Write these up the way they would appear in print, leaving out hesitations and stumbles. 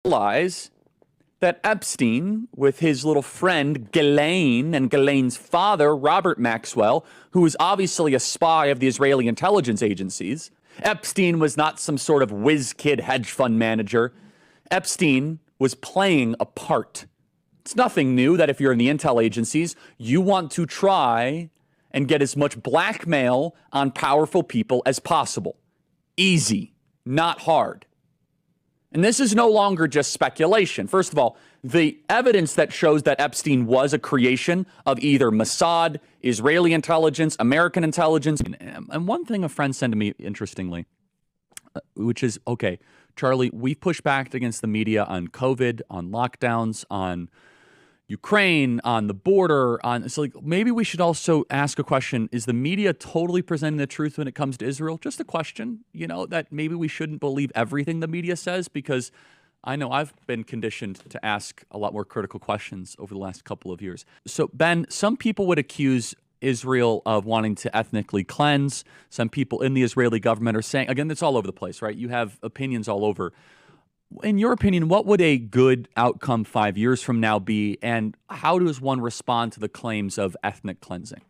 realize that Epstein, with his little friend Ghislaine and Ghislaine's father, Robert Maxwell, who was obviously a spy of the Israeli intelligence agencies, Epstein was not some sort of whiz-kid hedge fund manager. Epstein was playing a part. It's nothing new that if you're in the intel agencies, you want to try and get as much blackmail on powerful people as possible. Easy, not hard. And this is no longer just speculation. First of all, the evidence that shows that Epstein was a creation of either Mossad, Israeli intelligence, American intelligence. And one thing a friend said to me, interestingly, which is, okay, Charlie, we've pushed back against the media on COVID, on lockdowns, on Ukraine, on the border, on so like maybe we should also ask a question. Is the media totally presenting the truth when it comes to Israel? Just a question, that maybe we shouldn't believe everything the media says, because I know I've been conditioned to ask a lot more critical questions over the last couple of years. So, Ben, some people would accuse Israel of wanting to ethnically cleanse. Some people in the Israeli government are saying, again, it's all over the place, right? You have opinions all over. In your opinion, what would a good outcome 5 years from now be, and how does one respond to the claims of ethnic cleansing?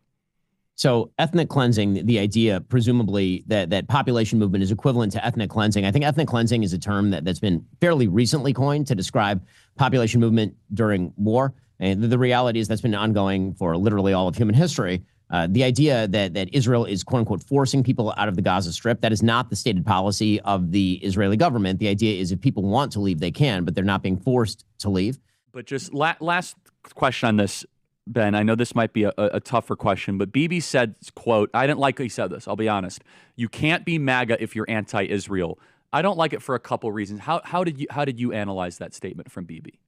So ethnic cleansing, the idea, presumably, that population movement is equivalent to ethnic cleansing. I think ethnic cleansing is a term that's been fairly recently coined to describe population movement during war. And the reality is that's been ongoing for literally all of human history. The idea that Israel is, quote unquote, forcing people out of the Gaza Strip, that is not the stated policy of the Israeli government. The idea is if people want to leave, they can, but they're not being forced to leave. But just last question on this, Ben. I know this might be a tougher question, but Bibi said, quote, I didn't like how he said this, I'll be honest. You can't be MAGA if you're anti-Israel. I don't like it for a couple reasons. How did you analyze that statement from Bibi?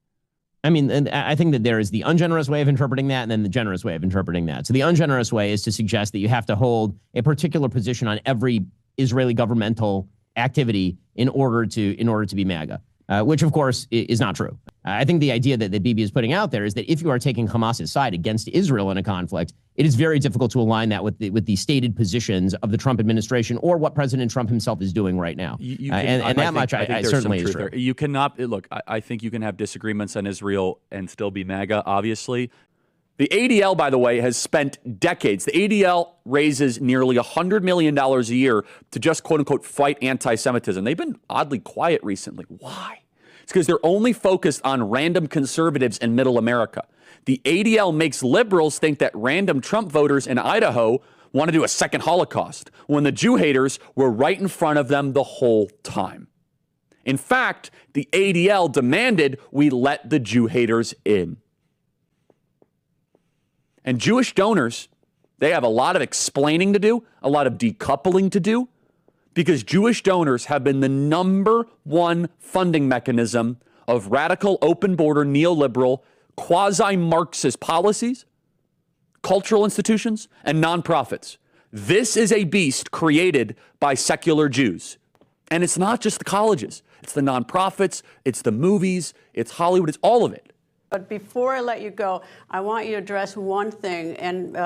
I mean, and I think that there is the ungenerous way of interpreting that and then the generous way of interpreting that. So the ungenerous way is to suggest that you have to hold a particular position on every Israeli governmental activity in order to be MAGA, which, of course, is not true. I think the idea that Bibi is putting out there is that if you are taking Hamas's side against Israel in a conflict, it is very difficult to align that with the stated positions of the Trump administration or what President Trump himself is doing right now. I certainly is true. You cannot look. I think you can have disagreements on Israel and still be MAGA. Obviously, the ADL, by the way, has spent decades. The ADL raises nearly $100 million a year to just quote unquote fight anti-Semitism. They've been oddly quiet recently. Why? It's because they're only focused on random conservatives in middle America. The ADL makes liberals think that random Trump voters in Idaho want to do a second Holocaust when the Jew haters were right in front of them the whole time. In fact, the ADL demanded we let the Jew haters in. And Jewish donors, they have a lot of explaining to do, a lot of decoupling to do, because Jewish donors have been the #1 funding mechanism of radical, open border, neoliberal, quasi-Marxist policies, cultural institutions, and nonprofits. This is a beast created by secular Jews. And it's not just the colleges. It's the nonprofits, it's the movies, it's Hollywood, it's all of it. But before I let you go, I want you to address one thing, and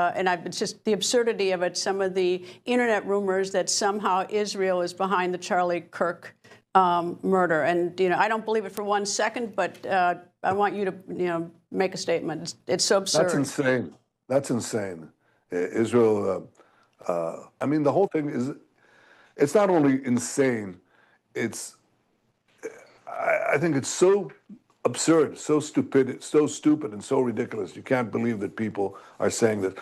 it's just the absurdity of it. Some of the internet rumors that somehow Israel is behind the Charlie Kirk murder, and I don't believe it for 1 second. But I want you to make a statement. It's so absurd. That's insane. That's insane. Israel. I mean, the whole thing is. It's not only insane. I think it's so absurd, so stupid, and so ridiculous. You can't believe that people are saying that.